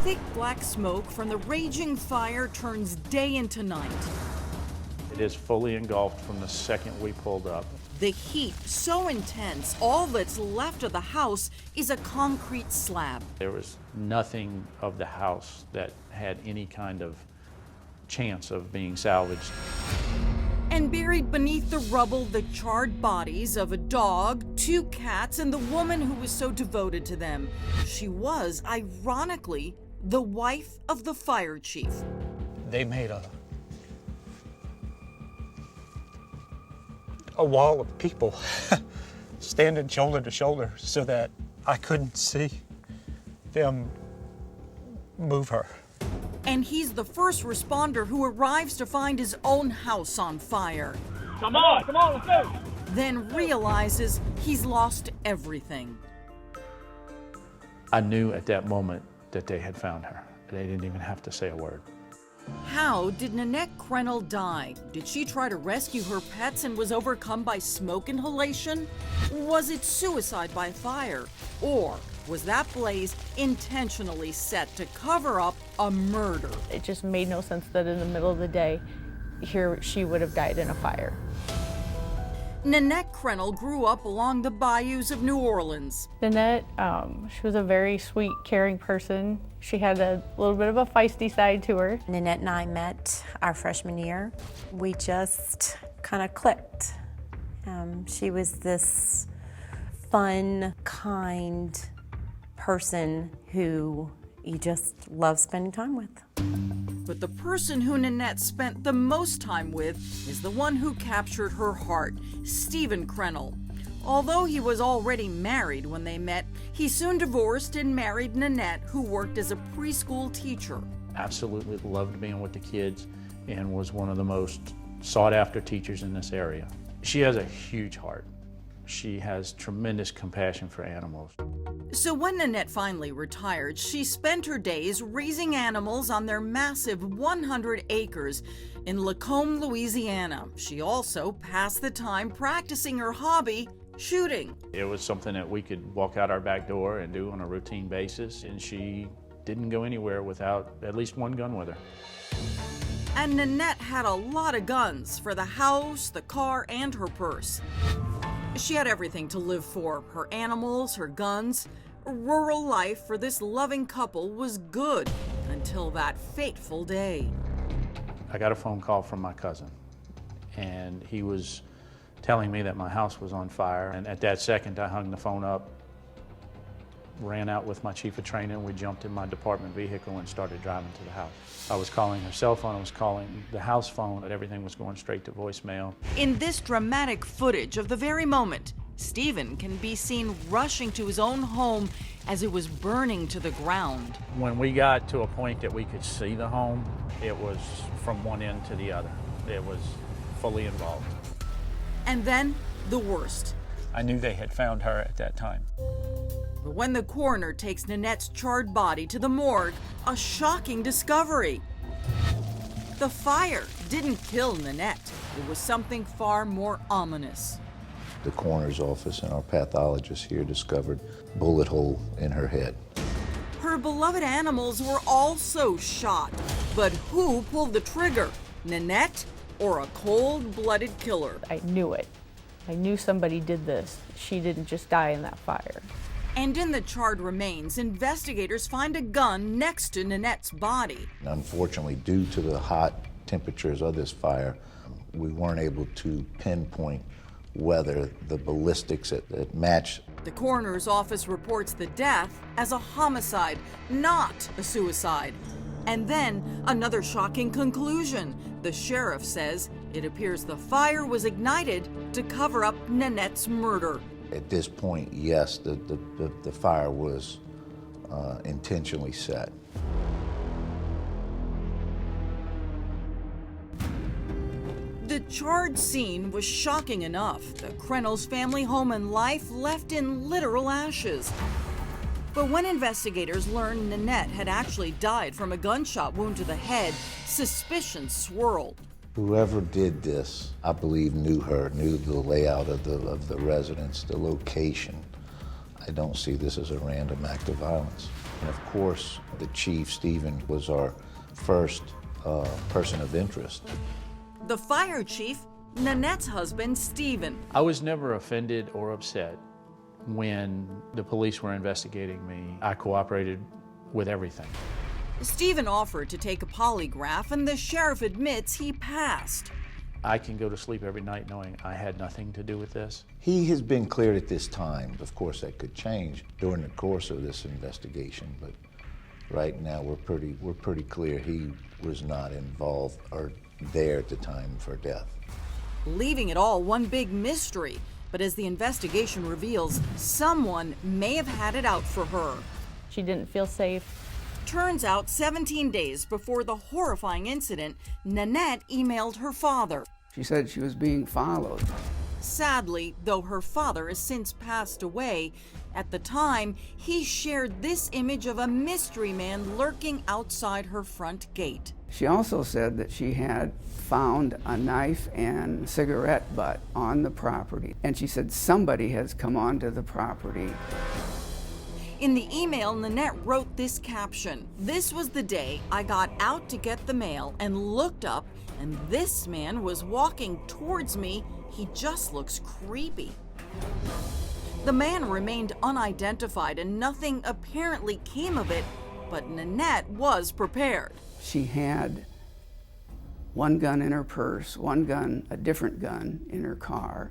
Thick black smoke from the raging fire turns day into night. It is fully engulfed from the second we pulled up. The heat so intense, all that's left of the house is a concrete slab. There was nothing of the house that had any kind of chance of being salvaged. And buried beneath the rubble, the charred bodies of a dog, 2 cats, and the woman who was so devoted to them. She was, ironically, the wife of the fire chief. They made a wall of people standing shoulder to shoulder so that I couldn't see them move her. And he's the first responder who arrives to find his own house on fire. Come on, let's go. Then realizes he's lost everything. I knew at that moment that they had found her. They didn't even have to say a word. How did Nanette Krentel die? Did she try to rescue her pets and was overcome by smoke inhalation? Was it suicide by fire? Or was that blaze intentionally set to cover up a murder? It just made no sense that in the middle of the day, here she would have died in a fire. Nanette Krentel grew up along the bayous of New Orleans. Nanette, she was a very sweet, caring person. She had a little bit of a feisty side to her. Nanette and I met our freshman year. We just kind of clicked. She was this fun, kind person who you just love spending time with. But the person who Nanette spent the most time with is the one who captured her heart, Stephen Krentel. Although he was already married when they met, he soon divorced and married Nanette, who worked as a preschool teacher. Absolutely loved being with the kids and was one of the most sought-after teachers in this area. She has a huge heart. She has tremendous compassion for animals. So when Nanette finally retired, she spent her days raising animals on their massive 100 acres in Lacombe, Louisiana. She also passed the time practicing her hobby, shooting. It was something that we could walk out our back door and do on a routine basis, and she didn't go anywhere without at least one gun with her. And Nanette had a lot of guns for the house, the car, and her purse. She had everything to live for, her animals, her guns. Rural life for this loving couple was good until that fateful day. I got a phone call from my cousin, and he was telling me that my house was on fire. And at that second, I hung the phone up, ran out with my chief of training. We jumped in my department vehicle and started driving to the house. I was calling her cell phone, I was calling the house phone, and everything was going straight to voicemail. In this dramatic footage of the very moment, Stephen can be seen rushing to his own home as it was burning to the ground. When we got to a point that we could see the home, it was from one end to the other. It was fully involved. And then the worst. I knew they had found her at that time. But when the coroner takes Nanette's charred body to the morgue, a shocking discovery. The fire didn't kill Nanette. It was something far more ominous. The coroner's office and our pathologist here discovered a bullet hole in her head. Her beloved animals were also shot. But who pulled the trigger? Nanette or a cold-blooded killer? I knew it. I knew somebody did this. She didn't just die in that fire. And in the charred remains, investigators find a gun next to Nanette's body. Unfortunately, due to the hot temperatures of this fire, we weren't able to pinpoint whether the ballistics that match. The coroner's office reports the death as a homicide, not a suicide. And then another shocking conclusion. The sheriff says it appears the fire was ignited to cover up Nanette's murder. At this point, yes, the fire was intentionally set. The charred scene was shocking enough. The Krentel's family home and life left in literal ashes. But when investigators learned Nanette had actually died from a gunshot wound to the head, suspicion swirled. Whoever did this, I believe, knew her, knew the layout of the residence, the location. I don't see this as a random act of violence. And of course, the chief, Stephen, was our first person of interest. The fire chief, Nanette's husband, Stephen. I was never offended or upset when the police were investigating me. I cooperated with everything. Stephen offered to take a polygraph, and the sheriff admits he passed. I can go to sleep every night knowing I had nothing to do with this. He has been cleared at this time. Of course, that could change during the course of this investigation, but right now we're pretty clear he was not involved or there at the time of her death. Leaving it all one big mystery. But as the investigation reveals, someone may have had it out for her. She didn't feel safe. Turns out 17 days before the horrifying incident, Nanette emailed her father. She said she was being followed. Sadly, though her father has since passed away, at the time, he shared this image of a mystery man lurking outside her front gate. She also said that she had found a knife and cigarette butt on the property, and she said somebody has come onto the property. In the email, Nanette wrote this caption: "This was the day I got out to get the mail and looked up, and this man was walking towards me. He just looks creepy." The man remained unidentified and nothing apparently came of it, but Nanette was prepared. She had one gun in her purse, one gun, a different gun in her car,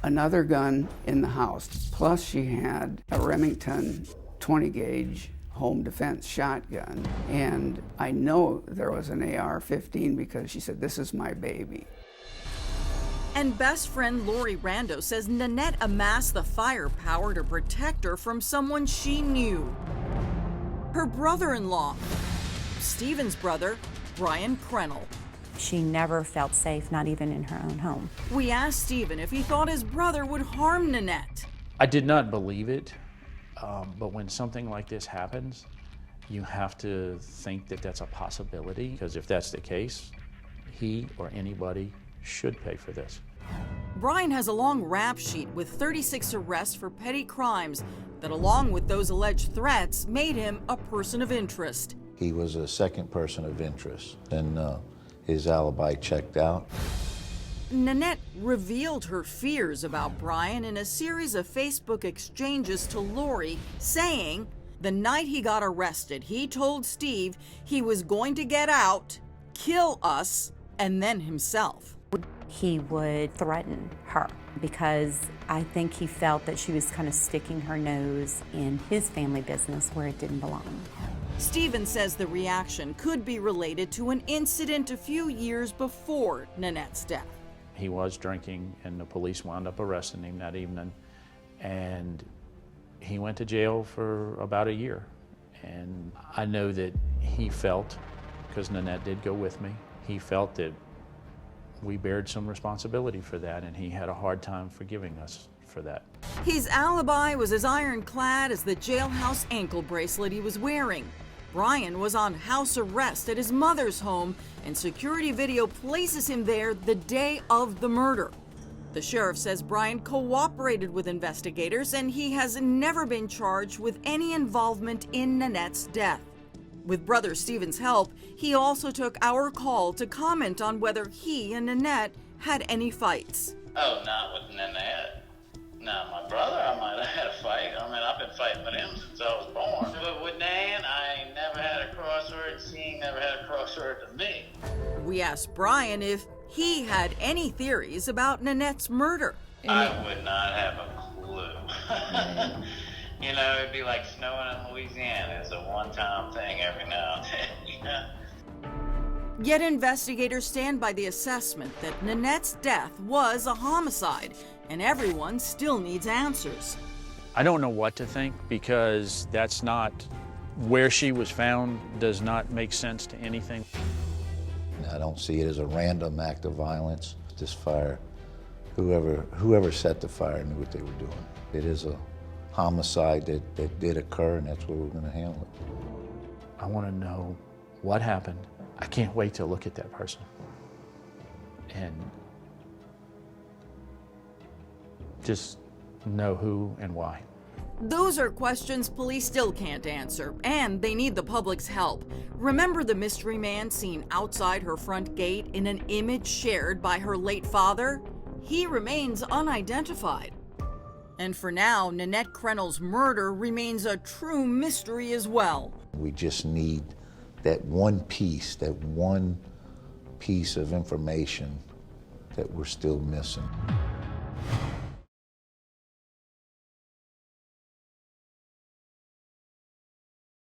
another gun in the house, plus she had a Remington 20-gauge home defense shotgun. And I know there was an AR-15 because she said, "This is my baby." And best friend Lori Rando says Nanette amassed the firepower to protect her from someone she knew. Her brother-in-law, Stephen's brother, Nanette Krentel. She never felt safe, not even in her own home. We asked Stephen if he thought his brother would harm Nanette. I did not believe it, but when something like this happens, you have to think that that's a possibility, because if that's the case, he or anybody should pay for this. Brian has a long rap sheet with 36 arrests for petty crimes that, along with those alleged threats, made him a person of interest. He was a second person of interest, and his alibi checked out. Nanette revealed her fears about Brian in a series of Facebook exchanges to Lori, saying the night he got arrested, he told Steve he was going to get out, kill us, and then himself. He would threaten her because I think he felt that she was kind of sticking her nose in his family business where it didn't belong. Stephen says the reaction could be related to an incident a few years before Nanette's death. He was drinking, and the police wound up arresting him that evening, and he went to jail for about a year. And I know that he felt, because Nanette did go with me, he felt that we bared some responsibility for that, and he had a hard time forgiving us for that. His alibi was as ironclad as the jailhouse ankle bracelet he was wearing. Brian was on house arrest at his mother's home, and security video places him there the day of the murder. The sheriff says Brian cooperated with investigators, and he has never been charged with any involvement in Nanette's death. With brother Stephen's help, he also took our call to comment on whether he and Nanette had any fights. Oh, not with Nanette. No, my brother, I might have had a fight. I mean, I've been fighting with him since I was born. But with Nan, I never had a crossword. She never had a crossword to me. We asked Brian if he had any theories about Nanette's murder. I would not have a clue. You know, it'd be like snowing in Louisiana. It's a one-time thing every now and then, you know? Yet investigators stand by the assessment that Nanette's death was a homicide, and everyone still needs answers. I don't know what to think, because that's not where she was found, does not make sense to anything. I don't see it as a random act of violence. This fire, whoever set the fire knew what they were doing. It is a homicide that did occur, and that's where we're going to handle it. I want to know what happened. I can't wait to look at that person and just know who and why. Those are questions police still can't answer, and they need the public's help. Remember the mystery man seen outside her front gate in an image shared by her late father? He remains unidentified. And for now, Nanette Krentel's murder remains a true mystery as well. We just need that one piece of information that we're still missing.